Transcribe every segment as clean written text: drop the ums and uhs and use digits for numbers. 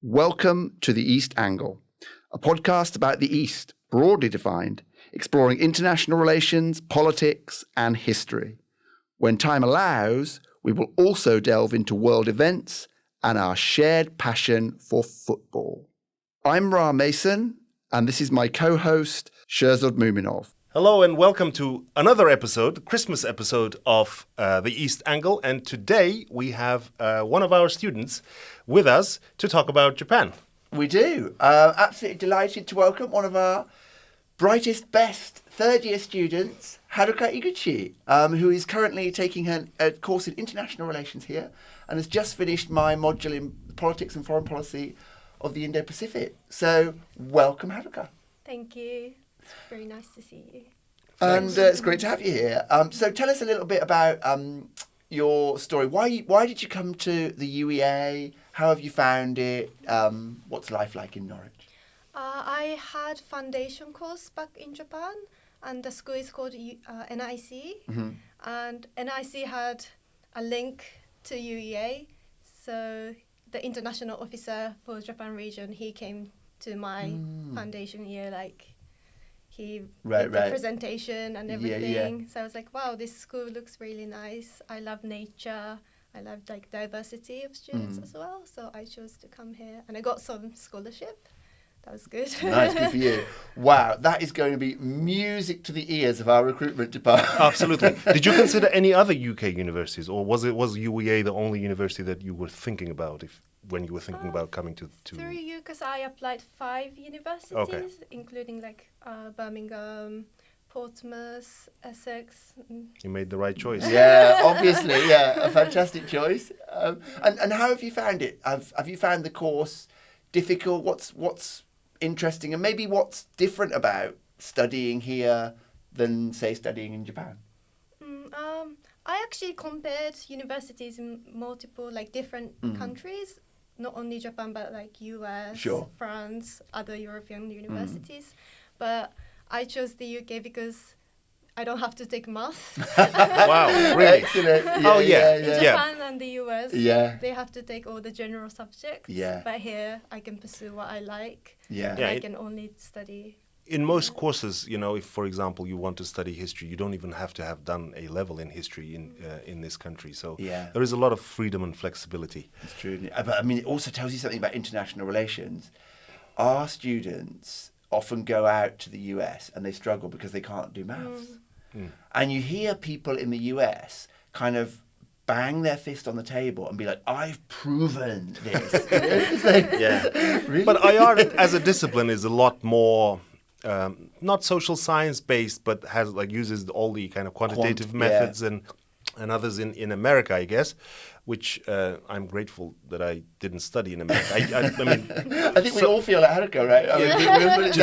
Welcome to The East Angle, a podcast about the East, broadly defined, exploring international relations, politics, and history. When time allows, we will also delve into world events and our shared passion for football. I'm Ra Mason, and this is my co-host, Sherzod Muminov. Hello and welcome to another episode, Christmas episode of The East Angle. And today we have one of our students with us to talk about Japan. We do. Absolutely delighted to welcome one of our brightest, best third-year students, Haruka Iguchi, who is currently taking a course in international relations here and has just finished my module in politics and foreign policy of the Indo-Pacific. So, welcome, Haruka. Thank you. It's very nice to see you. And it's great to have you here. So tell us a little bit about your story. Why did you come to the UEA? How have you found it? What's life like in Norwich? I had foundation course back in Japan, and the school is called NIC. Mm-hmm. And NIC had a link to UEA. So the international officer for Japan region, he came to my foundation year, he did the presentation and everything. Yeah. So I was like, wow, this school looks really nice. I love nature. I love diversity of students as well. So I chose to come here and I got some scholarship. That was good. Nice, good for you. Wow, that is going to be music to the ears of our recruitment department. Absolutely. Did you consider any other UK universities, or was UEA the only university that you were thinking about when you were thinking about coming to? Through you, because I applied 5 universities, including Birmingham, Portsmouth, Essex. You made the right choice. Yeah, obviously, yeah, a fantastic choice. And how have you found it? Have you found the course difficult? What's interesting, and maybe what's different about studying here than, say, studying in Japan? I actually compared universities in multiple different countries, not only Japan but US, France, other European universities. But I chose the UK because I don't have to take maths. Wow, really? Excellent. In Japan and the US, they have to take all the general subjects. Yeah. But here, I can pursue what I like. Yeah. And I can only study. In most courses, if, for example, you want to study history, you don't even have to have done a level in history in this country. So there is a lot of freedom and flexibility. It's true. But it also tells you something about international relations. Our students often go out to the US and they struggle because they can't do maths. And you hear people in the US kind of bang their fist on the table and be like, I've proven this. Really? But IR as a discipline is a lot more not social science based, but has uses all the kind of quantitative methods and others in America, I guess, which I'm grateful that I didn't study in America. I mean, I think we all feel like Haruka, right?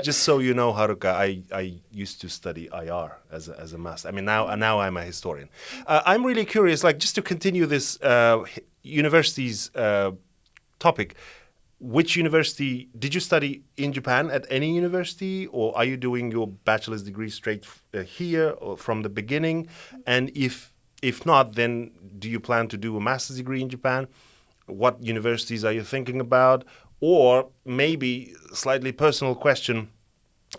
Just so you know, Haruka, I used to study IR as a master. I mean, now I'm a historian. I'm really curious, just to continue this university's topic. Which university did you study in Japan, at any university, or are you doing your bachelor's degree straight here or from the beginning? And if not, then do you plan to do a master's degree in Japan? What universities are you thinking about? Or maybe slightly personal question,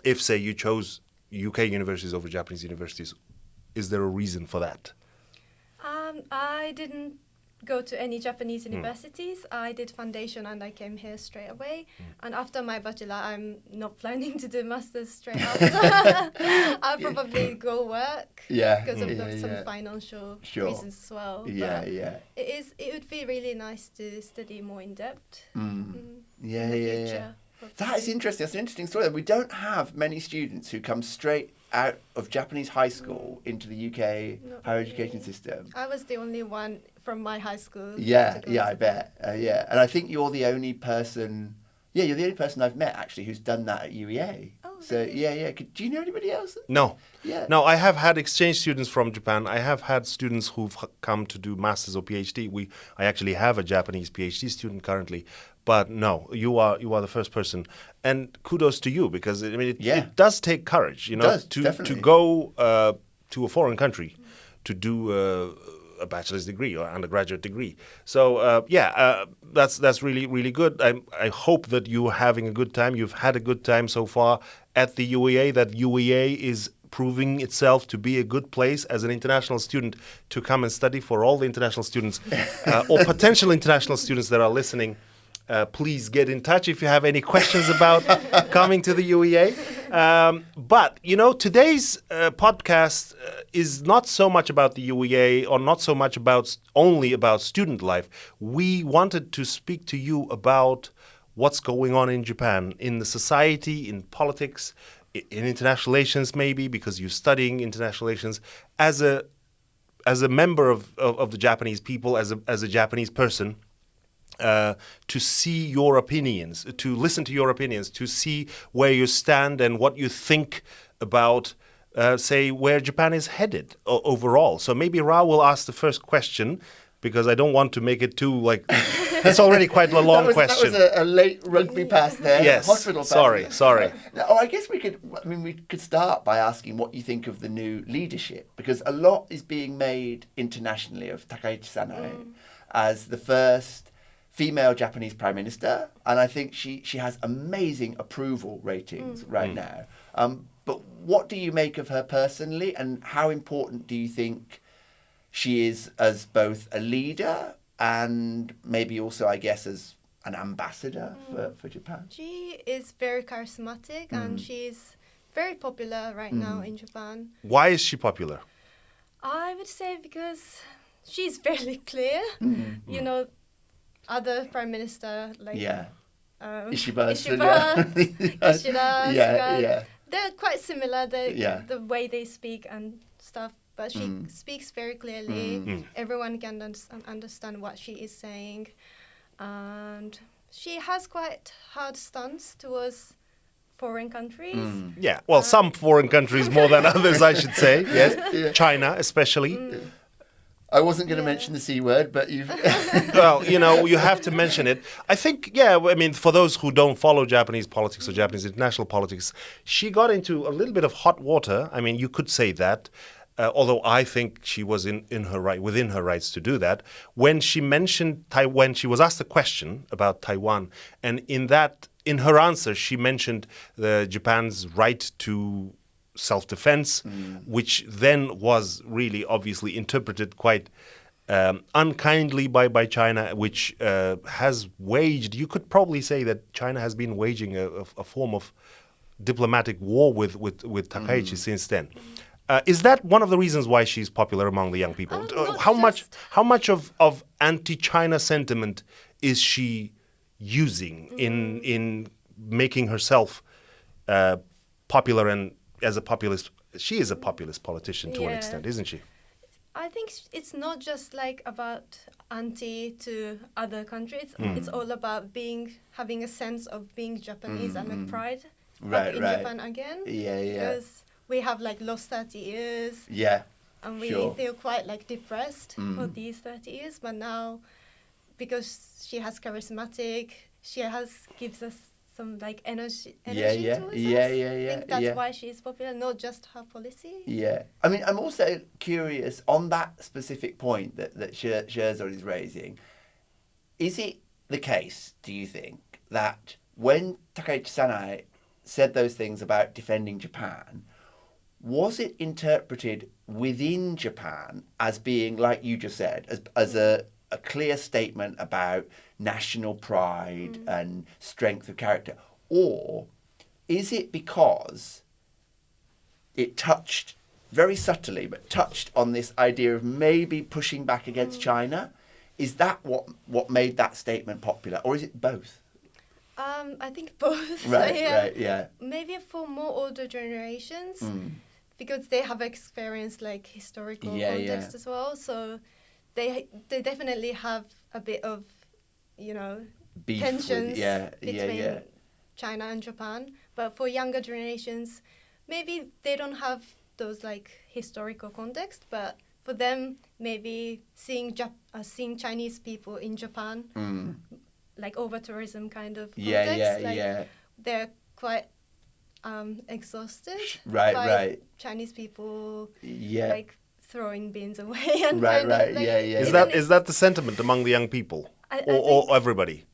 if say you chose UK universities over Japanese universities, is there a reason for that? I didn't go to any Japanese universities. I did foundation and I came here straight away. And after my bachelor, I'm not planning to do masters straight after. I'll probably go work because of some financial reasons as well. It would be really nice to study more in depth. That is interesting. That's an interesting story. We don't have many students who come straight out of Japanese high school into the UK higher education system. I was the only one from my high school. I bet. And I think you're the only person. Yeah, you're the only person I've met actually who's done that at UEA. Oh, so really? Do you know anybody else? No. Yeah. No, I have had exchange students from Japan. I have had students who've come to do masters or PhD. I actually have a Japanese PhD student currently. But no, you are the first person, and kudos to you, because it does take courage, to go to a foreign country to do a bachelor's degree or undergraduate degree. So that's really, really good. I hope that you're having a good time. You've had a good time so far at the UEA, that UEA is proving itself to be a good place as an international student to come and study. For all the international students or potential international students that are listening, please get in touch if you have any questions about coming to the UEA. But, today's podcast is not so much about the UEA or not so much only about student life. We wanted to speak to you about what's going on in Japan, in the society, in politics, in international relations maybe, because you're studying international relations, as a member of the Japanese people, as a Japanese person. To see your opinions, to listen to your opinions, to see where you stand and what you think about, say, where Japan is headed overall. So maybe Ra will ask the first question, because I don't want to make it too, it's already quite a long question. That was a late rugby pass there. Yes, Hospital pass. sorry. I guess we could start by asking what you think of the new leadership, because a lot is being made internationally of Takaichi Sanae as the first female Japanese prime minister, and I think she has amazing approval ratings right now. But what do you make of her personally, and how important do you think she is as both a leader and maybe also, I guess, as an ambassador for Japan? She is very charismatic and she's very popular right now in Japan. Why is she popular? I would say because she's very clear. Other prime minister Ishiba, Kishida, they're quite similar. The way they speak and stuff, but she speaks very clearly. Everyone can understand what she is saying, and she has quite hard stance towards foreign countries. Yeah, well, some foreign countries more than others, I should say. Yes, China especially. I wasn't going to mention the C word, but you've... Well, you have to mention it. I think, for those who don't follow Japanese politics or Japanese international politics, she got into a little bit of hot water. I mean, you could say that, although I think she was within her rights to do that. When she mentioned Taiwan, she was asked a question about Taiwan, and in her answer, she mentioned Japan's right to self-defense, which then was really obviously interpreted quite unkindly by China, which has waged, you could probably say that China has been waging a form of diplomatic war with Takaichi since then. Is that one of the reasons why she's popular among the young people? How much of anti-China sentiment is she using in making herself popular and as a populist? She is a populist politician to an extent, isn't she? I think it's not just about anti to other countries. It's all about having a sense of being Japanese and a pride back in Japan again. Because we have lost 30 years. Yeah. And we feel quite depressed for these 30 years. But now, because she has charismatic, gives us some energy to us. I think that's why she's popular, not just her policy. Yeah. I mean, I'm also curious on that specific point that Sherzod is raising. Is it the case, do you think, that when Takaichi Sanae said those things about defending Japan, was it interpreted within Japan as being, like you just said, as a clear statement about national pride and strength of character? Or is it because it touched, very subtly, but touched on this idea of maybe pushing back against China? Is that what made that statement popular? Or is it both? I think both. Right, Maybe for more older generations, because they have experienced historical context as well. So they definitely have a bit of, beef tensions between China and Japan. But for younger generations, maybe they don't have those historical context. But for them, maybe seeing Chinese people in Japan, over tourism kind of context, they're quite exhausted by Chinese people throwing beans away and Right, kind right, of like, yeah, yeah. Is that the sentiment among the young people, I or think- everybody?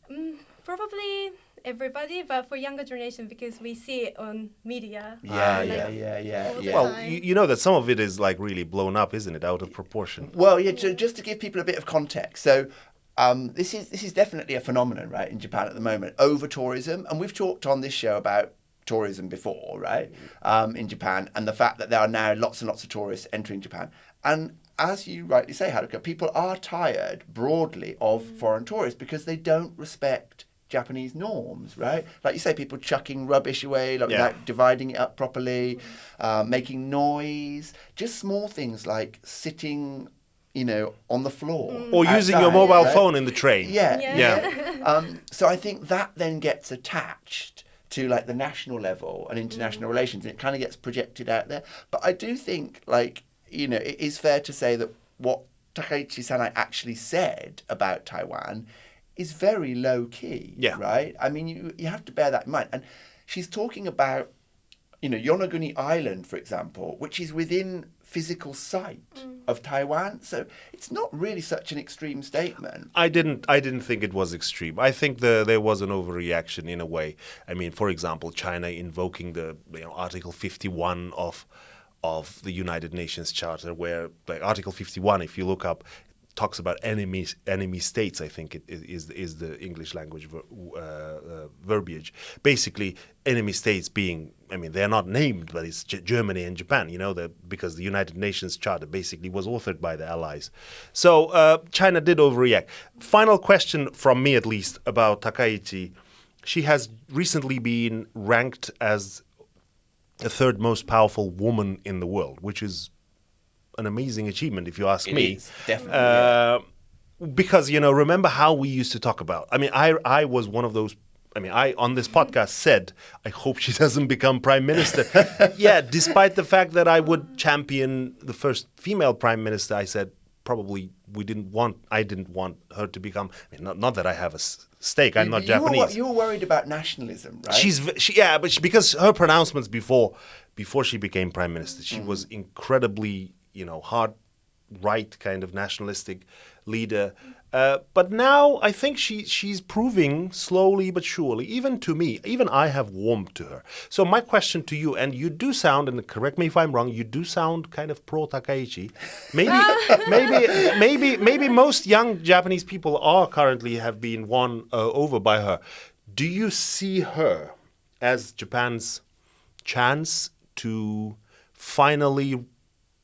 Probably everybody, but for younger generation because we see it on media. Yeah, like, yeah. all the Well, time. you know that some of it is like really blown up, isn't it? Out of proportion. Well, yeah. So just to give people a bit of context, so this is definitely a phenomenon, right, in Japan at the moment. Over tourism, and we've talked on this show about tourism before, right, in Japan, and the fact that there are now lots and lots of tourists entering Japan. And as you rightly say, Haruka, people are tired broadly of foreign tourists because they don't respect Japanese norms, right? Like you say, people chucking rubbish away, like without dividing it up properly, making noise, just small things like sitting, on the floor. Or using your outside, mobile right? phone in the train. Yeah. So I think that then gets attached to like the national level and international relations, and it kind of gets projected out there. But I do think, like, it is fair to say that what Takaichi Sanae actually said about Taiwan is very low key, right? I mean, you have to bear that in mind. And she's talking about, Yonaguni Island, for example, which is within physical sight of Taiwan. So it's not really such an extreme statement. I didn't think it was extreme. I think there was an overreaction in a way. I mean, for example, China invoking the Article 51 of the United Nations Charter, where like Article 51, if you look up, talks about enemy states. I think it is the English language verbiage. Basically, enemy states being, I mean, they're not named, but it's Germany and Japan. Because the United Nations Charter basically was authored by the Allies. So China did overreact. Final question from me, at least, about Takaichi. She has recently been ranked as the third most powerful woman in the world, which is an amazing achievement, if you ask me. Is, definitely. Because, remember how we used to talk about, I mean, I was one of those, I on this podcast said, I hope she doesn't become prime minister. Yeah, despite the fact that I would champion the first female prime minister, I said probably I didn't want her to become, not that I have a stake, I'm not Japanese. You were worried about nationalism, right? Because her pronouncements before she became prime minister, she was incredibly, hard right kind of nationalistic leader. But now I think she's proving slowly but surely, even to me, even I have warmed to her. So my question to you, and you do sound, and correct me if I'm wrong, you do sound kind of pro Takaichi. Maybe most young Japanese people have been won over by her. Do you see her as Japan's chance to finally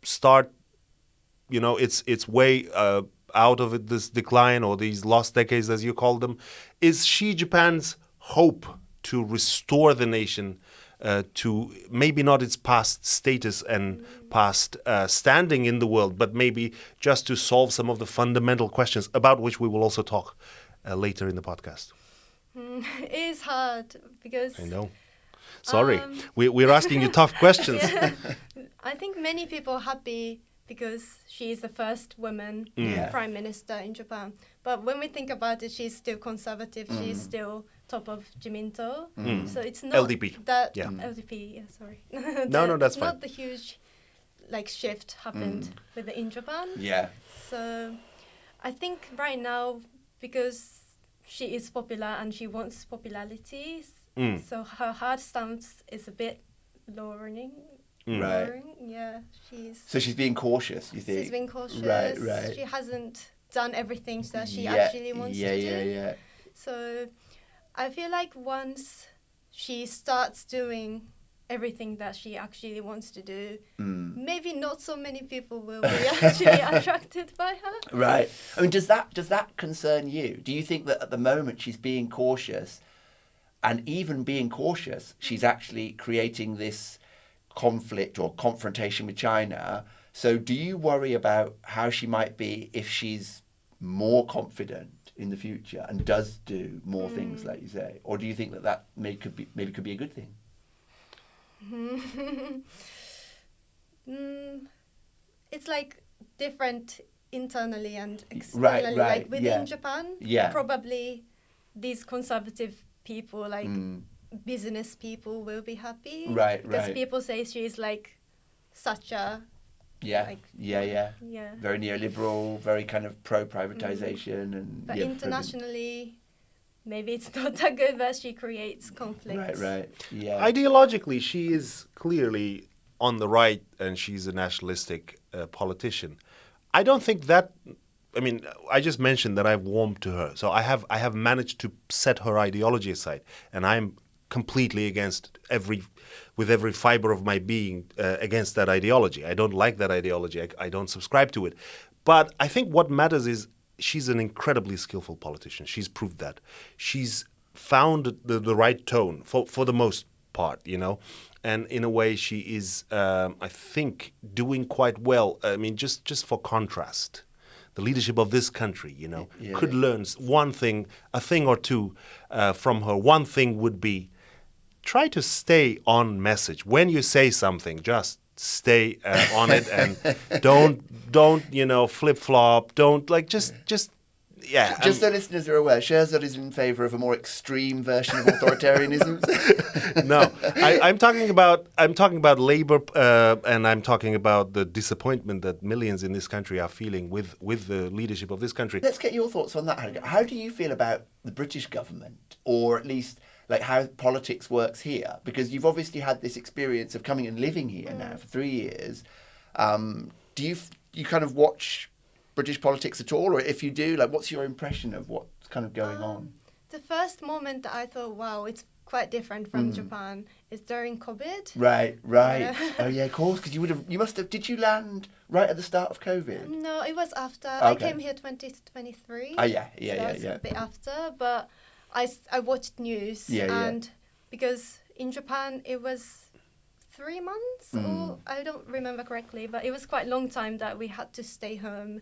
start, its way out of this decline, or these lost decades, as you call them? Is she Japan's hope to restore the nation to maybe not its past status and past standing in the world, but maybe just to solve some of the fundamental questions about which we will also talk later in the podcast? It is hard because I know. Sorry, we're asking you tough questions. Yeah. I think many people are happy because she is the first woman prime minister in Japan. But when we think about it, she's still conservative. She's still top of Jiminto. So it's not LDP. that Yeah. LDP. Yeah, sorry. No, that's fine. Not the huge shift happened in Japan. Yeah. So I think right now, because she is popular and she wants popularity, so her hard stance is a bit lowering. Right. Yeah, So she's being cautious, you think? She's being cautious. Right. She hasn't done everything that she actually wants to do. Yeah. So I feel like once she starts doing everything that she actually wants to do, maybe not so many people will be actually attracted by her. Right. I mean, does that concern you? Do you think that at the moment she's being cautious, and even being cautious, she's actually creating this conflict or confrontation with China? So do you worry about how she might be if she's more confident in the future and does do more things, like you say? Or do you think that maybe could be a good thing? It's like different internally and externally. Right, like within Japan, probably these conservative people, like business people, will be happy. Right. Because people say she's like such a Yeah, Like, yeah. yeah. Very neoliberal, very kind of pro-privatization and But yeah, internationally, maybe it's not that good, but she creates conflicts. right, yeah. Ideologically, she is clearly on the right, and she's a nationalistic politician. I don't think that. I mean, I just mentioned that I've warmed to her, so I have managed to set her ideology aside, and I'm completely against with every fiber of my being against that ideology. I don't like that ideology. I don't subscribe to it. But I think what matters is she's an incredibly skillful politician. She's proved that. She's found the right tone for the most part, you know. And in a way, she is, I think, doing quite well. I mean, just for contrast, the leadership of this country, you know, could learn one thing, a thing or two from her. One thing would be try to stay on message. When you say something, just stay on it and don't flip flop. Don't just yeah. Just so listeners are aware, Sherzad is in favour of a more extreme version of authoritarianism. No, I'm talking about labor, and I'm talking about the disappointment that millions in this country are feeling with the leadership of this country. Let's get your thoughts on that, Haruka. How do you feel about the British government, or at least like how politics works here? Because you've obviously had this experience of coming and living here now for 3 years. Do you kind of watch British politics at all, or if you do, like, what's your impression of what's kind of going on? The first moment that I thought, wow, it's quite different from Japan is during COVID. Right. Yeah. Oh yeah, of course, because you must have. Did you land right at the start of COVID? No, it was after. Okay. I came here 2023. Oh yeah, So that's a bit after, but I watched news and because in Japan it was 3 months or I don't remember correctly, but it was quite a long time that we had to stay home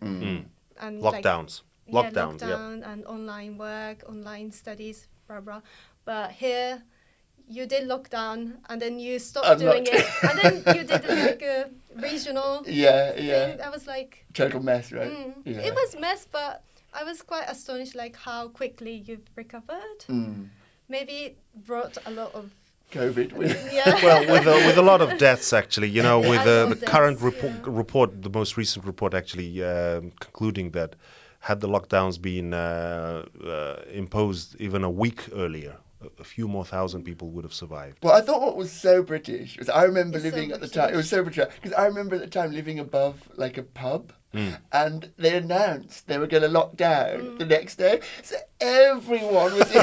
and Lockdowns. Lockdown and online work, online studies, blah blah. But here you did lockdown and then you stopped doing it and then you did like a regional thing. I was like total mess, right? It was mess, but I was quite astonished like how quickly you've recovered. Maybe it brought a lot of COVID. Well, with a lot of deaths, actually, you know, with the current report, the most recent report, actually concluding that had the lockdowns been imposed even a week earlier, a few more thousand people would have survived. Well, I thought what was so British was I remember living so at the time. It was so British because I remember at the time living above like a pub. And they announced they were going to lock down the next day, so everyone was in.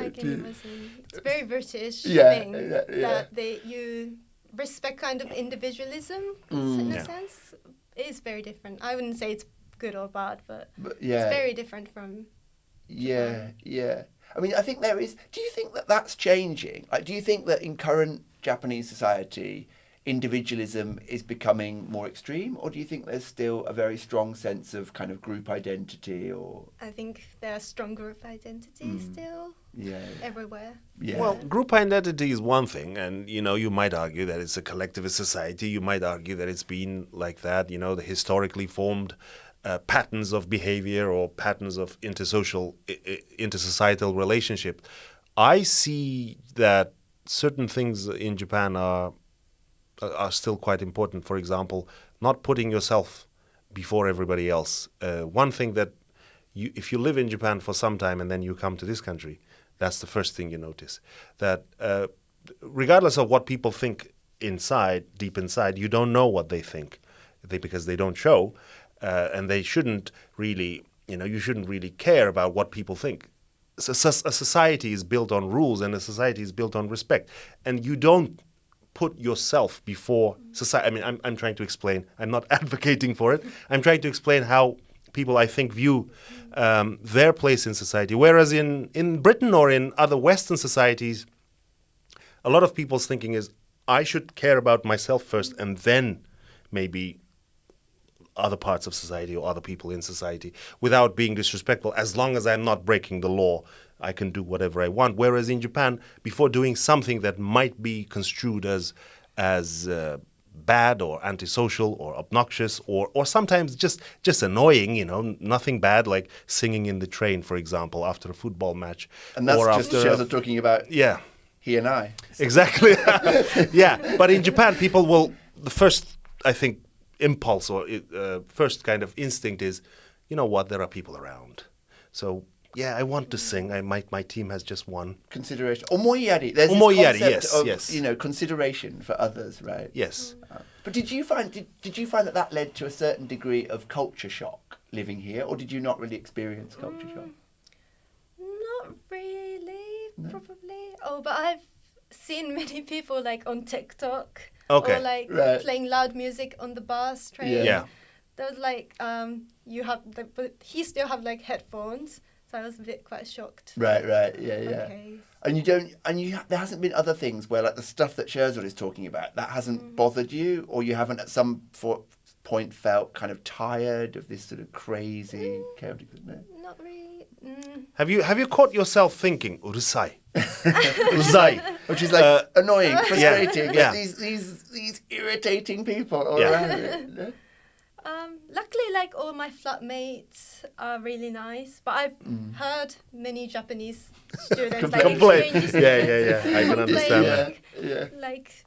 I can imagine. It's very British thing that you respect kind of individualism in a sense. It is very different. I wouldn't say it's good or bad, but it's very different from Japan. I mean, I think there is. Do you think that that's changing? Like, do you think that in current Japanese society, individualism is becoming more extreme, or do you think there's still a very strong sense of kind of group identity? Or I think there are strong group identities still everywhere. Well, group identity is one thing, and you might argue that it's a collectivist society. You might argue that it's been like that. The historically formed patterns of behavior or patterns of intersocietal relationship. I see that certain things in Japan are still quite important. For example, not putting yourself before everybody else. One thing that if you live in Japan for some time and then you come to this country, that's the first thing you notice. That regardless of what people think deep inside, you don't know what they think because they don't show. And they shouldn't really, you shouldn't really care about what people think. A society is built on rules and a society is built on respect. And you don't put yourself before society. I mean, I'm trying to explain. I'm not advocating for it. I'm trying to explain how people, I think, view their place in society. Whereas in Britain or in other Western societies, a lot of people's thinking is, I should care about myself first and then maybe other parts of society or other people in society without being disrespectful. As long as I'm not breaking the law, I can do whatever I want. Whereas in Japan, before doing something that might be construed as bad or antisocial or obnoxious or sometimes just annoying, nothing bad, like singing in the train, for example, after a football match. And that's or just after Sherzad talking about he and I. Exactly. Yeah, but in Japan, people will, the first, I think, impulse or first kind of instinct is, you know what, there are people around. So, yeah, I want to sing. My team has just won. Consideration. Omoiyari. There's Omoiyari, this concept yes, of, yes. Consideration for others, right? Yes. But did you find that led to a certain degree of culture shock living here, or did you not really experience culture shock? Not really, probably. Oh, but I've seen many people like on TikTok Okay. or like Right. playing loud music on the bus, train. Yeah. Yeah. There was like but he still have like headphones, so I was a bit quite shocked. Right, yeah. Okay. There hasn't been other things where like the stuff that Sherzod is talking about, that hasn't bothered you, or you haven't at some point felt kind of tired of this sort of crazy, chaotic, no? Not really. Have you caught yourself thinking, urusai? Urusai. Which is like annoying, frustrating. Yeah. These irritating people all Yeah. around it. No? Luckily, like all my flatmates are really nice, but I've heard many Japanese students like Complain. exchange Yeah. students I can understand that. like, Yeah. like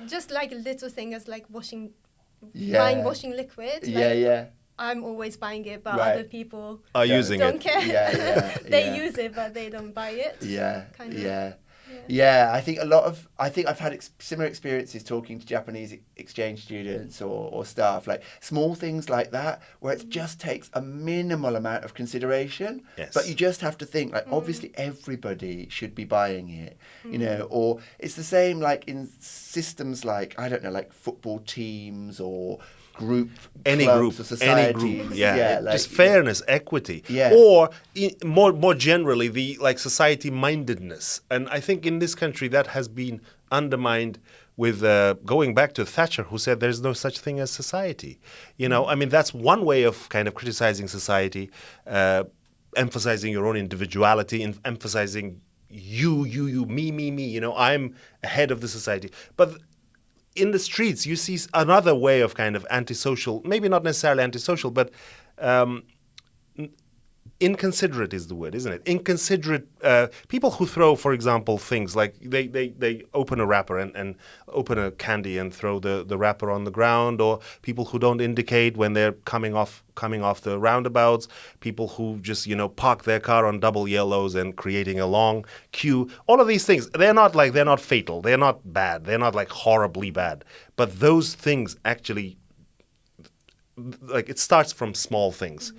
just like little thing as like buying washing liquid. Yeah, like, yeah. I'm always buying it, but Right. other people Are using don't it. care. Yeah. They yeah. use it, but they don't buy it. Yeah, Kind of. yeah. I think I've had similar experiences talking to Japanese exchange students or staff, like small things like that, where it just takes a minimal amount of consideration. Yes. But you just have to think, like, obviously everybody should be buying it, or it's the same like in systems like, I don't know, like football teams or Any clubs group, or societies. any group, yeah, like, just fairness, equity, Yeah. or more generally the like society mindedness. And I think in this country that has been undermined with going back to Thatcher, who said there's no such thing as society. I mean that's one way of kind of criticizing society, emphasizing your own individuality and emphasizing you, me. I'm ahead of the society, but in the streets, you see another way of kind of antisocial, maybe not necessarily antisocial, but inconsiderate is the word, isn't it? Inconsiderate people who throw, for example, things like they open a wrapper and open a candy and throw the wrapper on the ground, or people who don't indicate when they're coming off the roundabouts, people who just park their car on double yellows and creating a long queue. All of these things, they're not fatal, they're not bad, they're not like horribly bad, but those things actually, like, it starts from small things.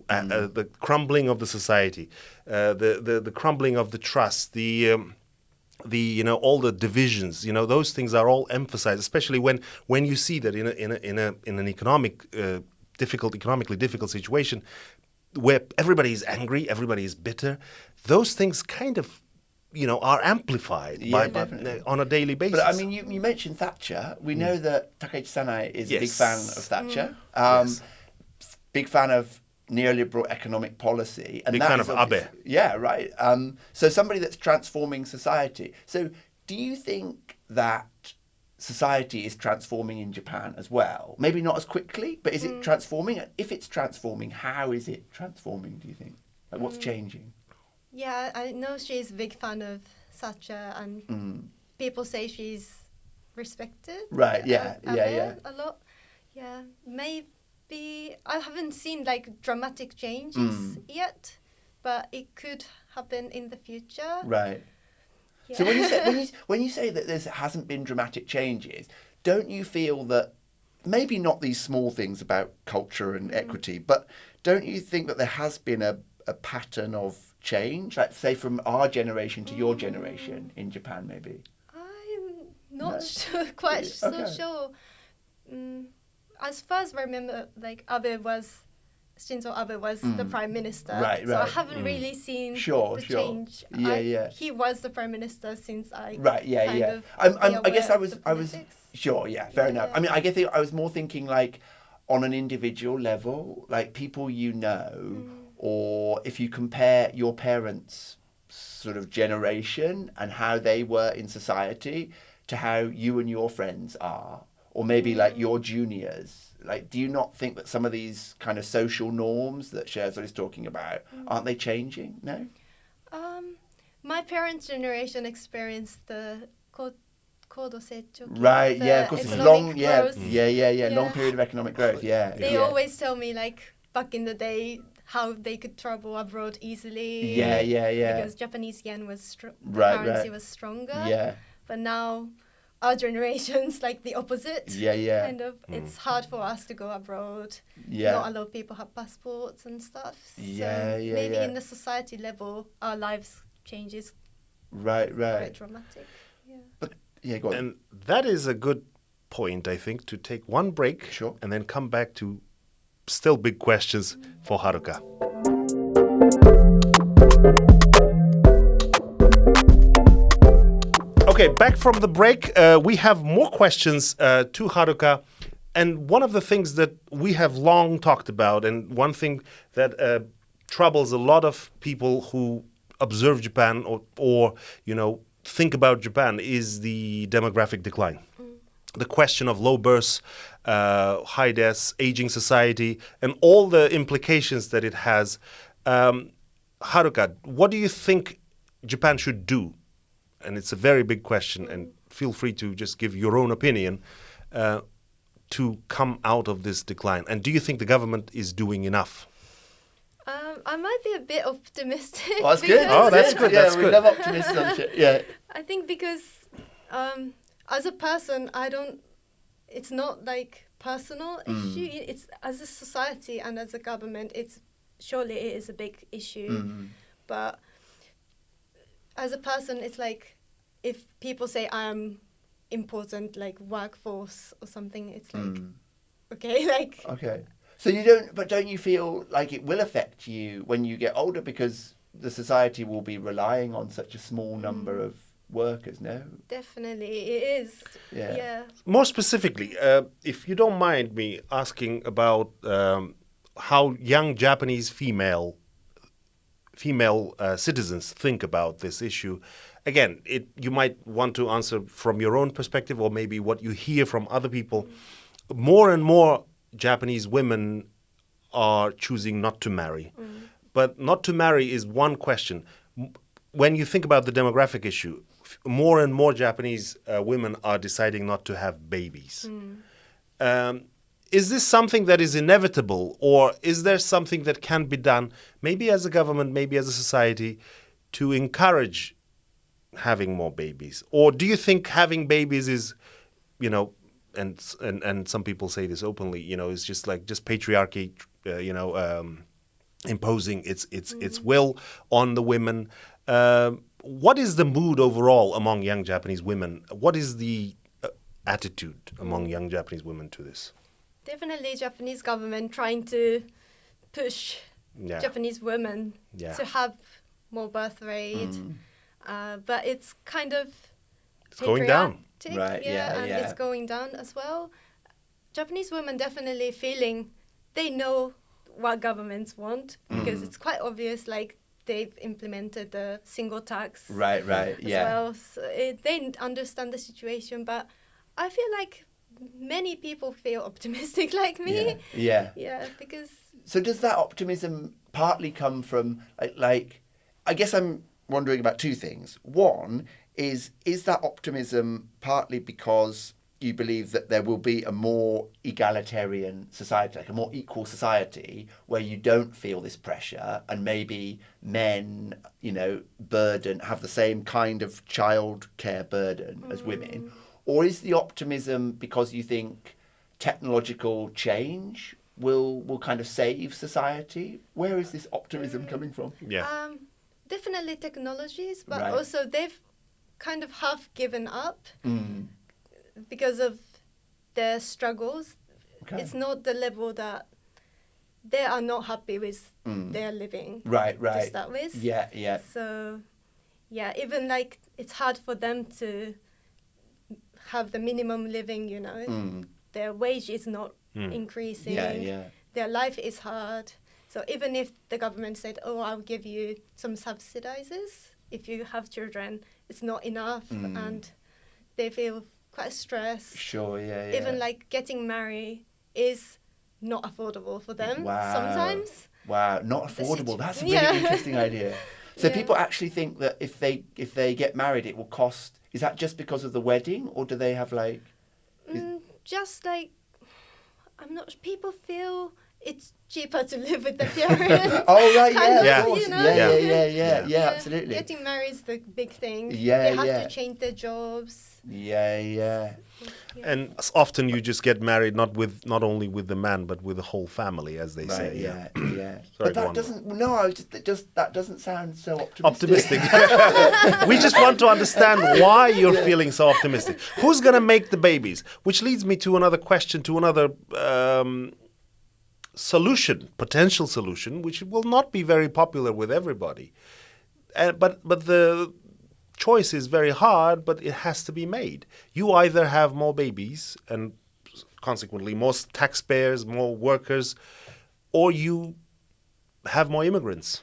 The crumbling of the society, the crumbling of the trust, the all the divisions, those things are all emphasized, especially when you see that in an economically difficult situation where everybody is angry, everybody is bitter. Those things kind of are amplified on a daily basis. But I mean, you mentioned Thatcher. We know that Takaichi Sanae is a big Yes. fan of Thatcher. Yes. Big fan of neoliberal economic policy. And Big that fan is of obvious- Abe. Yeah, right. So somebody that's transforming society. So do you think that society is transforming in Japan as well? Maybe not as quickly, but is it transforming? If it's transforming, how is it transforming, do you think? Like, what's changing? Yeah, I know she's a big fan of Thatcher, and people say she's respected. Right, yeah, Abe yeah. a lot. Yeah, maybe I haven't seen like dramatic changes yet, but it could happen in the future. Right. Yeah. So when you say that there hasn't been dramatic changes, don't you feel that maybe not these small things about culture and equity, but don't you think that there has been a pattern of change, like say from our generation to your generation in Japan, maybe? I'm not No? sure, quite Okay. so sure. As far as I remember, like Shinzo Abe was the prime minister. Right, So I right. haven't really seen Sure, the sure. change. Yeah. He was the prime minister since I Right, yeah, kind yeah. of I guess be I aware was of the I was politics. sure, yeah, fair enough. Yeah. I mean, I guess I was more thinking like on an individual level, like people or if you compare your parents' sort of generation and how they were in society to how you and your friends are, or maybe like your juniors. Like, do you not think that some of these kind of social norms that Sherzod is talking about, aren't they changing? No? my parents' generation experienced the kodo seichoki. Right, the yeah, of course, it's economic long, yeah, growth. yeah, long period of economic growth, yeah. They yeah. always tell me, like, back in the day, how they could travel abroad easily. Yeah. Because Japanese yen was Right, currency right. was stronger. Yeah, But now, our generation's like the opposite. yeah. Kind of, it's hard for us to go abroad. Yeah. Not a lot of people have passports and stuff. Yeah, so yeah, maybe yeah. in the society level, our lives changes Right. quite dramatic. Yeah. But yeah, go on. And that is a good point, I think, to take one break Sure. and then come back to still big questions for Haruka. Okay, back from the break, we have more questions to Haruka. And one of the things that we have long talked about, and one thing that troubles a lot of people who observe Japan or think about Japan is the demographic decline. The question of low births, high deaths, aging society, and all the implications that it has. Haruka, what do you think Japan should do? And it's a very big question, and feel free to just give your own opinion to come out of this decline. And do you think the government is doing enough? I might be a bit optimistic. Well, that's good. Oh, that's good, Yeah, that's we good. love optimism on shit. Yeah. I think because as a person, it's not like personal issue. It's as a society and as a government, surely it is a big issue. But as a person, it's like if people say I'm important, like workforce or something, it's like, okay, like. Okay. So don't you feel like it will affect you when you get older because the society will be relying on such a small number of workers, no? Definitely, it is. Yeah. More specifically, if you don't mind me asking about how young Japanese female citizens think about this issue. Again, you might want to answer from your own perspective or maybe what you hear from other people. More and more Japanese women are choosing not to marry. But not to marry is one question. When you think about the demographic issue, more and more Japanese women are deciding not to have babies. Is this something that is inevitable, or is there something that can be done, maybe as a government, maybe as a society, to encourage having more babies? Or do you think having babies is, and some people say this openly, it's just patriarchy, imposing its will on the women. What is the mood overall among young Japanese women? What is the attitude among young Japanese women to this? Definitely Japanese government trying to push Japanese women to have more birth rate. But it's kind of going down. Right, and it's going down as well. Japanese women definitely feeling they know what governments want because it's quite obvious, like they've implemented the single tax Right, as well. So they understand the situation, but I feel like many people feel optimistic like me. Yeah. Because... So does that optimism partly come from, like I guess I'm wondering about two things. One is that optimism partly because you believe that there will be a more egalitarian society, like a more equal society, where you don't feel this pressure and maybe men, have the same kind of childcare burden as women? Or is the optimism because you think technological change will kind of save society? Where is this optimism coming from? Yeah. Definitely technologies, but Right. also they've kind of half given up because of their struggles. Okay. It's not the level that they are not happy with their living. Right. To start with. Yeah. So, even like it's hard for them to have the minimum living, Their wage is not increasing. Yeah. Their life is hard. So even if the government said, I'll give you some subsidizes if you have children, it's not enough and they feel quite stressed. Sure, yeah. Even like getting married is not affordable for them Wow. sometimes. Wow, not affordable. That's a really interesting idea. So Yeah. people actually think that if they get married, it will cost. Is that just because of the wedding, or do they have like? Just like, I'm not. People feel it's cheaper to live with the parents. Oh right, Kind yeah, of, of course, you know? yeah, absolutely. Getting married is the big thing. Yeah, They have yeah. to change their jobs. Yeah. Yeah. And often you just get married not only with the man but with the whole family, as they say. Right, yeah. Sorry, But go that on. doesn't. No, I just that doesn't sound so optimistic. Optimistic. We just want to understand why you're feeling so optimistic. Who's going to make the babies? Which leads me to another question, to another potential solution, which will not be very popular with everybody. But the choice is very hard, but it has to be made. You either have more babies and consequently more taxpayers, more workers, or you have more immigrants.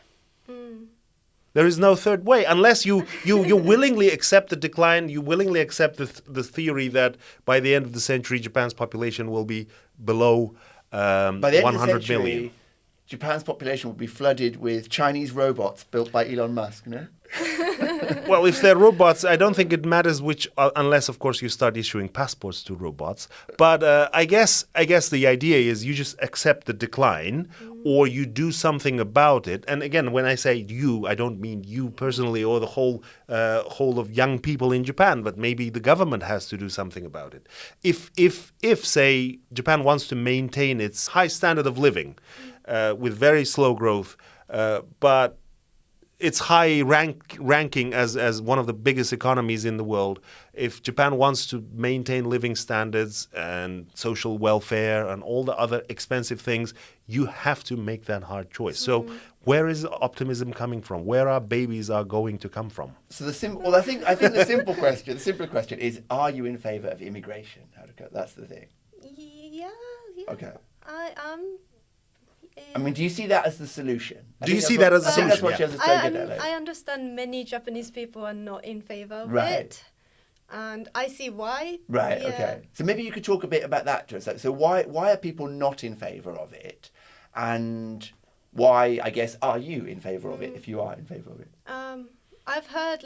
There is no third way unless you willingly accept the decline. You willingly accept the theory that by the end of the century, Japan's population will be below By the end 100 of the century, million. Japan's population will be flooded with Chinese robots built by Elon Musk. No. Well, if they're robots, I don't think it matters which, unless of course you start issuing passports to robots. But I guess the idea is you just accept the decline, or you do something about it. And again, when I say you, I don't mean you personally or the whole of young people in Japan, but maybe the government has to do something about it. If say Japan wants to maintain its high standard of living with very slow growth, but its high ranking as one of the biggest economies in the world, if Japan wants to maintain living standards and social welfare and all the other expensive things, you have to make that hard choice. So where is optimism coming from? Where our babies are going to come from? So I think the simpler question is: are you in favour of immigration, Haruka? That's the thing. Yeah. Okay. I am. I mean, do you see that as the solution? Do you see that as a I think that's solution? what she has to try to get at. I understand many Japanese people are not in favor of Right. it, and I see why. Right. Yeah. Okay. So maybe you could talk a bit about that to us. So why are people not in favour of it, and why, I guess, are you in favour of it if you are in favour of it? I've heard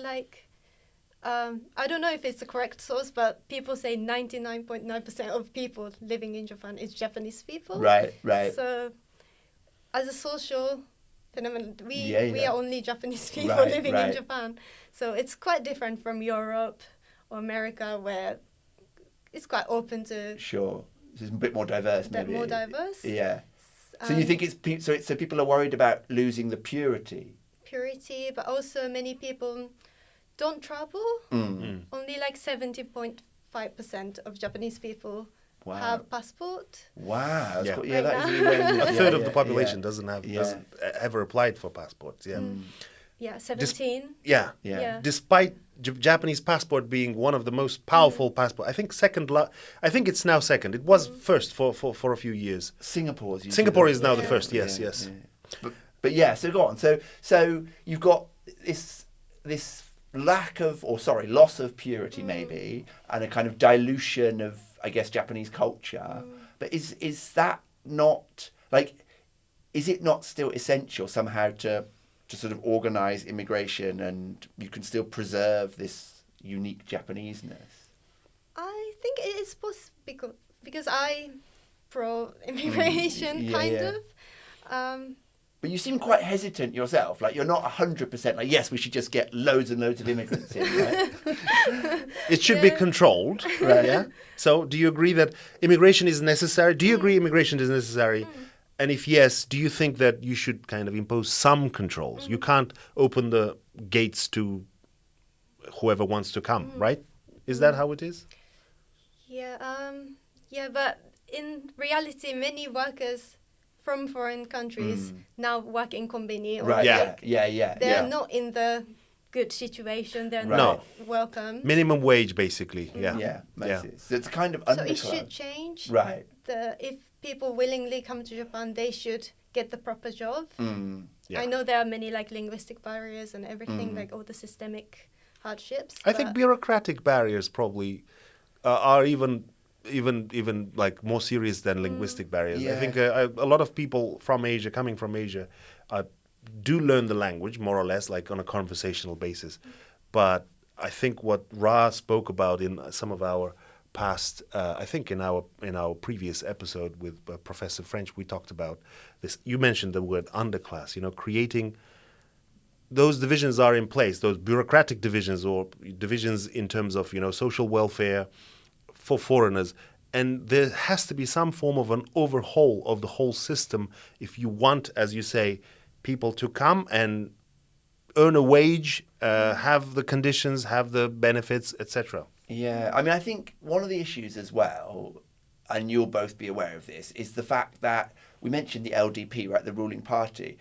I don't know if it's the correct source, but people say 99.9% of people living in Japan is Japanese people. Right. Right. So, as a social phenomenon, we are only Japanese people Right, living right. in Japan. So it's quite different from Europe or America, where it's quite open to Sure. It's a bit more diverse, a bit maybe. more diverse. Yeah. So you think so people are worried about losing the purity? Purity, but also many people don't travel. Only 70.5% of Japanese people Wow. have passport. Wow. That's Yeah. cool. Yeah, Right that is now. really A third of the population doesn't Yeah. ever applied for passports. Yeah. Yeah, 17. Yeah. Yeah. Despite Japanese passport being one of the most powerful passport, I think I think it's now second. It was first for a few years. Singapore Singapore is now the first. Yes. But yeah, so go on. So you've got this loss of purity maybe, and a kind of dilution of, I guess, Japanese culture. But is that not is it not still essential somehow to sort of organise immigration, and you can still preserve this unique Japaneseness? I think it is possible because I pro immigration kind of. But you seem quite hesitant yourself. Like, you're not 100% like, yes, we should just get loads and loads of immigrants in, right? It should be controlled. Right. Yeah. So, do you agree that immigration is necessary? Do you agree immigration is necessary? And if yes, do you think that you should kind of impose some controls? You can't open the gates to whoever wants to come, right? Is that how it is? Yeah, but in reality, many workers from foreign countries now work in kombini. Or Right, Yeah. They're not in the good situation. They're Right. not welcome. Minimum wage, basically. Yeah. Yeah, makes it. So it's kind of So underclass. it should change. Right. If people willingly come to Japan, they should get the proper job. Yeah. I know there are many linguistic barriers and everything, all the systemic hardships. I think bureaucratic barriers probably are even more serious than linguistic barriers. I Yeah. think a lot of people coming from Asia, are do learn the language more or less, like on a conversational basis. But I think what Ra spoke about in some of our past, I think in our previous episode with Professor French, we talked about this. You mentioned the word underclass. Creating those divisions are in place, those bureaucratic divisions or divisions in terms of social welfare for foreigners. And there has to be some form of an overhaul of the whole system if you want, as you say, people to come and earn a wage, have the conditions, have the benefits, etc. Yeah, I mean, I think one of the issues as well, and you'll both be aware of this, is the fact that we mentioned the LDP, right, the ruling party.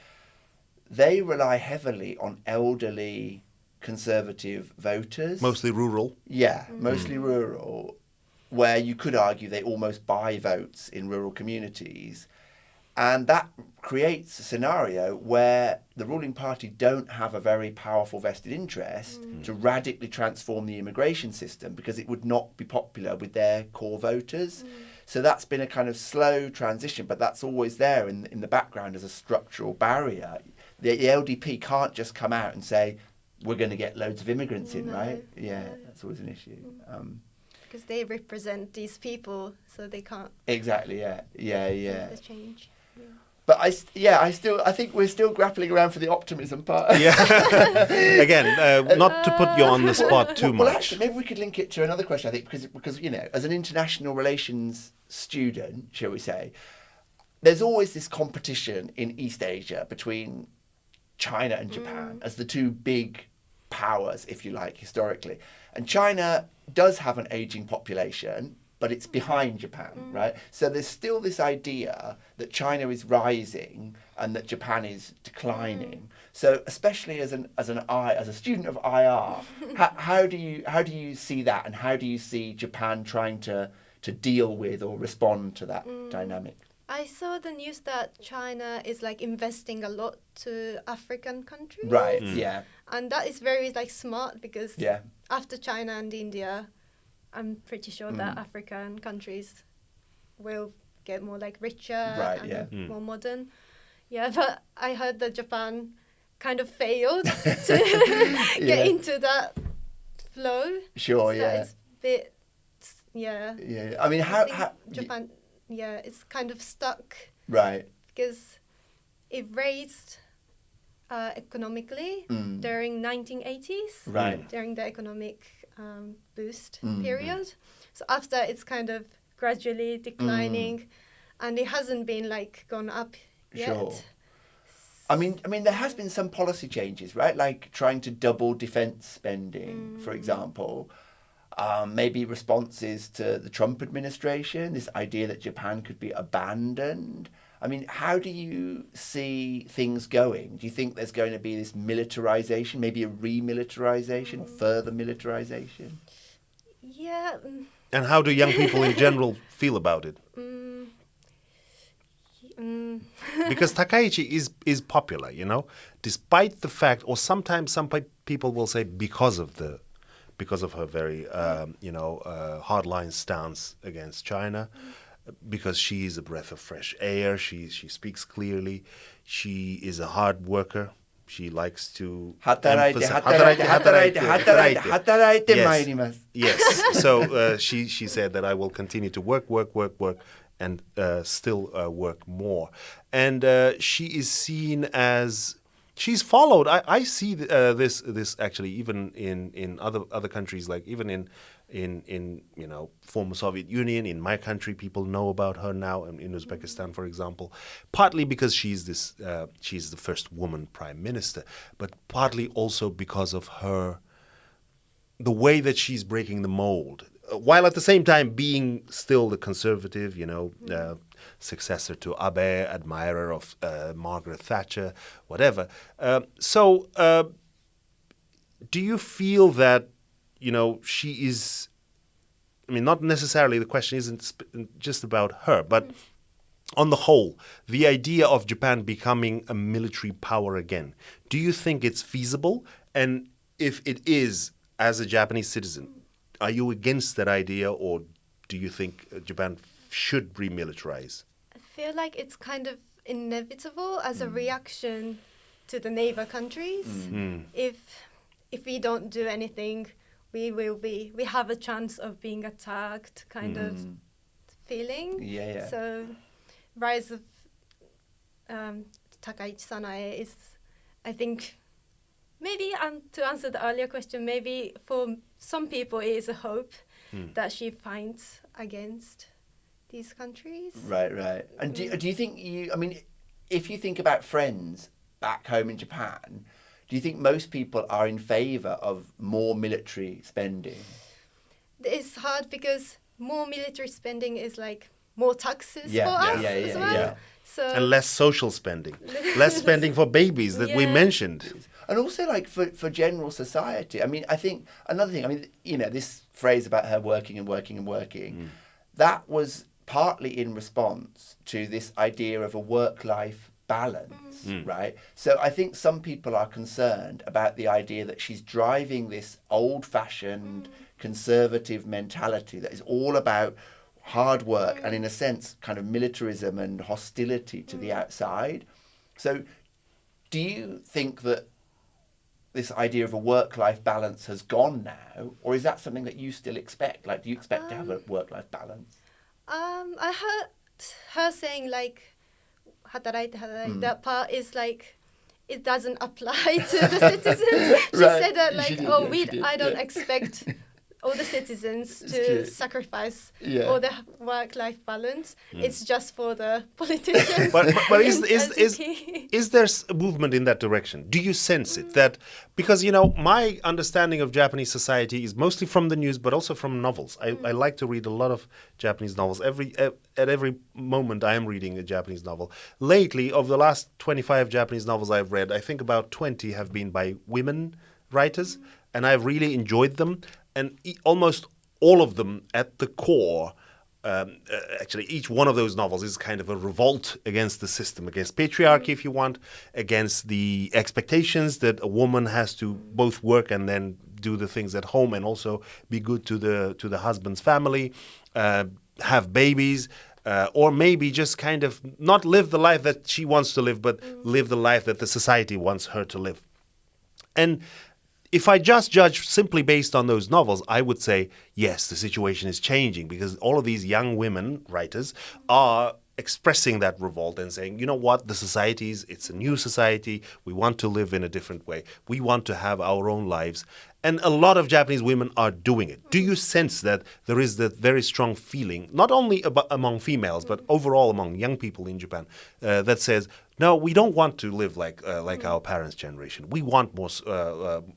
They rely heavily on elderly conservative voters. Mostly rural. Yeah, mostly rural, where you could argue they almost buy votes in rural communities. And that creates a scenario where the ruling party don't have a very powerful vested interest to radically transform the immigration system because it would not be popular with their core voters. So that's been a kind of slow transition, but that's always there in the background as a structural barrier. The LDP can't just come out and say, we're going to get loads of immigrants in, right? Yeah, that's always an issue. Because they represent these people, so they can't. Exactly, yeah. The change. Yeah. But I think we're still grappling around for the optimism part. Yeah. Again, not to put you on the spot too much. Well, actually, maybe we could link it to another question. I think because as an international relations student, shall we say, there's always this competition in East Asia between China and Japan as the two big powers, if you like, historically. And China does have an aging population, but it's behind Japan, right? So there's still this idea that China is rising and that Japan is declining. So especially as a student of IR, how do you see that, and how do you see Japan trying to deal with or respond to that dynamic? I saw the news that China is investing a lot to African countries. Right. Yeah. And that is very smart because Yeah. after China and India, I'm pretty sure that African countries will get more richer and more modern. Yeah, but I heard that Japan kind of failed to get into that flow. Sure. So Yeah. it's a bit, yeah. Yeah. I mean, I think Japan, it's kind of stuck Right. because it raised economically during 1980s, Right. during the economic boost period. So after it's kind of gradually declining, and it hasn't been gone up yet. Sure. I mean, there has been some policy changes, right? Like trying to double defense spending, for example. Maybe responses to the Trump administration, this idea that Japan could be abandoned. I mean, how do you see things going? Do you think there's going to be this militarization, maybe a remilitarization or further militarization? Yeah. And how do young people in general feel about it? Because Takaichi is popular, despite the fact, or sometimes some people will say because of her very hardline stance against China, because she is a breath of fresh air. She speaks clearly. She is a hard worker. She likes to Hataraite. Yes. So she said that I will continue to work, and still work more. And she is seen as, she's followed. I see this actually even in other countries, like even in former Soviet Union. In my country, people know about her now, in Uzbekistan, for example, partly because she's the first woman prime minister, but partly also because of the way that she's breaking the mold, while at the same time being still the conservative, successor to Abe, admirer of Margaret Thatcher, whatever. So do you feel that, she is, not necessarily, the question isn't just about her, but on the whole, the idea of Japan becoming a military power again, do you think it's feasible? And if it is, as a Japanese citizen, are you against that idea, or do you think Japan should remilitarize? I feel like it's kind of inevitable as a reaction to the neighbor countries. If we don't do anything, we have a chance of being attacked, kind of feeling. Yeah. So, rise of Takaichi Sanae is, I think, maybe to answer the earlier question, maybe for some people it is a hope that she fights against these countries. Right. And do you think if you think about friends back home in Japan, do you think most people are in favour of more military spending? It's hard because more military spending is like more taxes for us as well. Yeah. So And less social spending, less spending for babies that we mentioned. And also, like, for general society. I mean, I think another thing, this phrase about her working and working and working, that was partly in response to this idea of a work-life balance, right? So I think some people are concerned about the idea that she's driving this old-fashioned conservative mentality that is all about hard work and, in a sense, kind of militarism and hostility to the outside. So do you think that this idea of a work-life balance has gone now, or is that something that you still expect? Like, do you expect to have a work-life balance? I heard her saying, like, hatarai, that part is like, it doesn't apply to the citizens. She said that, like, I don't expect all the citizens to sacrifice all the work-life balance. It's just for the politicians. But is there a movement in that direction? Do you sense it? That because my understanding of Japanese society is mostly from the news, but also from novels. I like to read a lot of Japanese novels. At every moment I am reading a Japanese novel. Lately, of the last 25 Japanese novels I've read, I think about 20 have been by women writers, and I've really enjoyed them. And almost all of them, at the core, actually, each one of those novels is kind of a revolt against the system, against patriarchy, if you want, against the expectations that a woman has to both work and then do the things at home and also be good to the husband's family, have babies, or maybe just kind of not live the life that she wants to live, but live the life that the society wants her to live. And if I just judge simply based on those novels, I would say, yes, the situation is changing because all of these young women writers are expressing that revolt and saying, you know what, it's a new society. We want to live in a different way. We want to have our own lives. And a lot of Japanese women are doing it. Do you sense that there is that very strong feeling, not only among females, but overall among young people in Japan, that says, no, we don't want to live like our parents' generation. We want more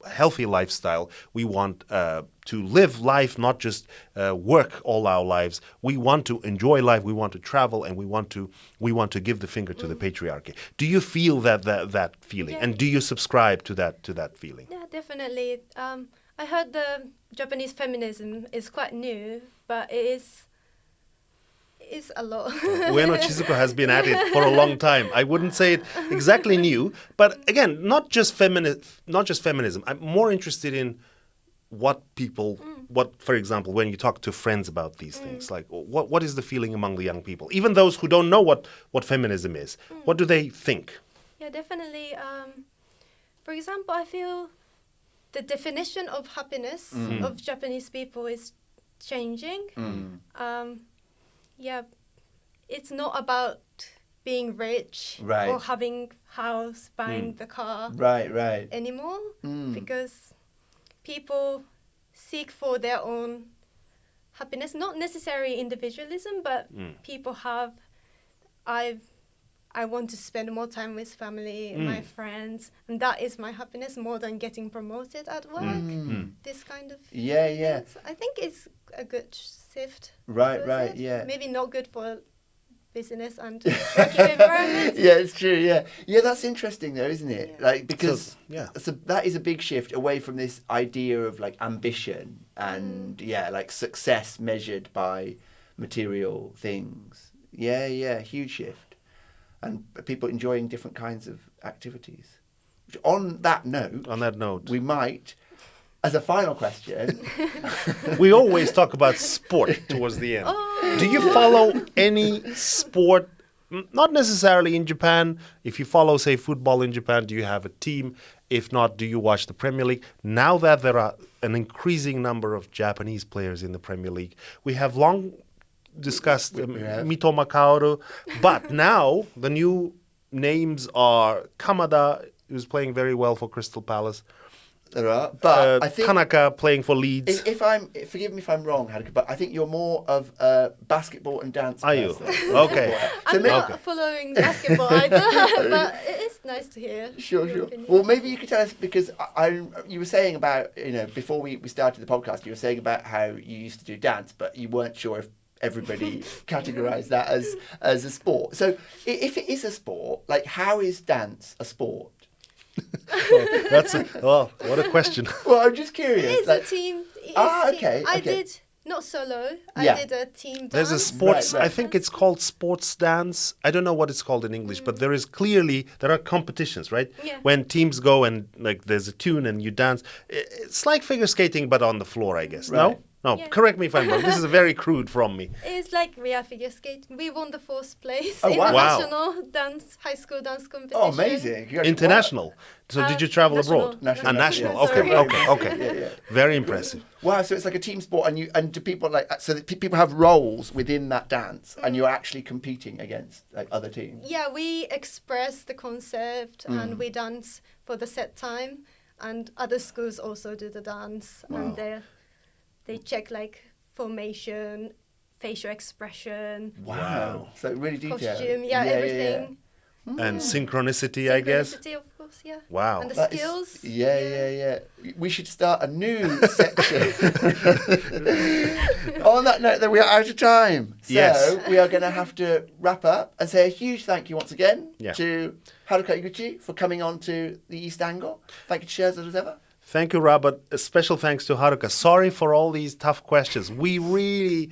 healthy lifestyle. We want to live life, not just work all our lives. We want to enjoy life. We want to travel, and we want to give the finger to the patriarchy. Do you feel that feeling, and do you subscribe to that feeling? Yeah, definitely. I heard the Japanese feminism is quite new, but it is a lot. Ueno Chizuko has been at it for a long time. I wouldn't say it exactly new, but again, not just feminism. I'm more interested in what, for example, when you talk to friends about these things, like what is the feeling among the young people, even those who don't know what feminism is. What do they think? Yeah, definitely. For example, I feel the definition of happiness of Japanese people is changing. Yeah, it's not about being rich or having house, buying the car anymore, because people seek for their own happiness, not necessarily individualism, but people have, I want to spend more time with family, my friends, and that is my happiness more than getting promoted at work. This kind of things. I think it's a good shift. Right, yeah. Maybe not good for business and working environment. Yeah, it's true, yeah, that's interesting though, isn't it? Like, because so that is a big shift away from this idea of like ambition and like success measured by material things. Yeah, huge shift. And people enjoying different kinds of activities. On that note, we might, as a final question, we always talk about sport towards the end. Do you follow any sport not necessarily in Japan. If you follow, say, football in Japan, do you have a team? If not, do you watch the Premier League? Now that there are an increasing number of Japanese players in the Premier League, we have long discussed Mito Makaoru, but now the new names are Kamada, who's playing very well for Crystal Palace. There are, but I think Tanaka playing for Leeds. Forgive me if I'm wrong, Haruka, but I think you're more of a basketball and dance Are you? person. Okay. I'm not following basketball either, but it is nice to hear. Sure. your opinion. Well, maybe you could tell us, because you were saying about, before we started the podcast, you were saying about how you used to do dance, but you weren't sure if everybody categorised that as a sport. So if it is a sport, like, how is dance a sport? What a question. Well, I'm just curious. It is a team. Okay. I did, not solo, Yeah. I did a team dance. There's a sports, Right. I think it's called sports dance. I don't know what it's called in English, but there are competitions, right? Yeah. When teams go and like there's a tune and you dance. It's like figure skating, but on the floor, I guess. Right. No, Yeah. correct me if I'm wrong. This is very crude from me. It's like we are figure skating. We won the 4th place Oh, in wow. the Wow. national high school dance competition. Oh, amazing. International. So did you travel national. abroad? National. National. Yeah, Okay, sorry. okay. Yeah. Very impressive. Wow, so it's like a team sport, and do people so that people have roles within that dance, and you're actually competing against like other teams. Yeah, we express the concept and we dance for the set time, and other schools also do the dance, and they check like formation, facial expression, Wow. So really detailed. costume, everything. And synchronicity, I guess. Synchronicity, of course, yeah. Wow. And the That is- skills. Yeah. We should start a new section. On that note, then we are out of time. So Yes. we are going to have to wrap up and say a huge thank you once again to Haruka Iguchi for coming on to the East Angle. Thank you to Shirzad as ever. Thank you, Robert. A special thanks to Haruka. Sorry for all these tough questions. We really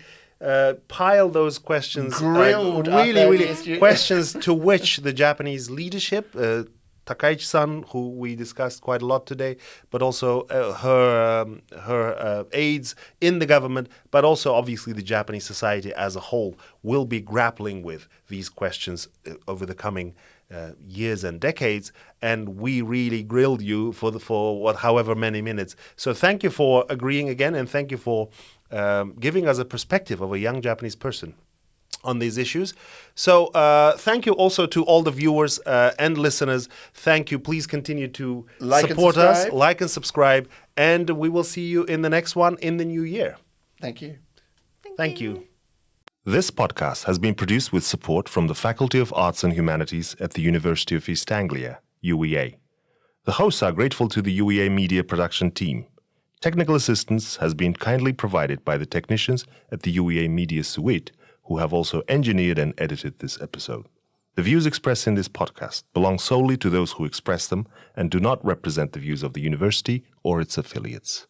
piled those questions. Grilled our really history. questions to which the Japanese leadership, Takaichi-san, who we discussed quite a lot today, but also her aides in the government, but also obviously the Japanese society as a whole will be grappling with these questions over the coming years and decades, and we really grilled you for however many minutes. So thank you for agreeing again, and thank you for giving us a perspective of a young Japanese person on these issues. So thank you also to all the viewers and listeners. Thank you. Please continue to support us, like and subscribe, and we will see you in the next one in the new year. Thank you. Thank you. This podcast has been produced with support from the Faculty of Arts and Humanities at the University of East Anglia, UEA. The hosts are grateful to the UEA media production team. Technical assistance has been kindly provided by the technicians at the UEA Media Suite, who have also engineered and edited this episode. The views expressed in this podcast belong solely to those who express them and do not represent the views of the university or its affiliates.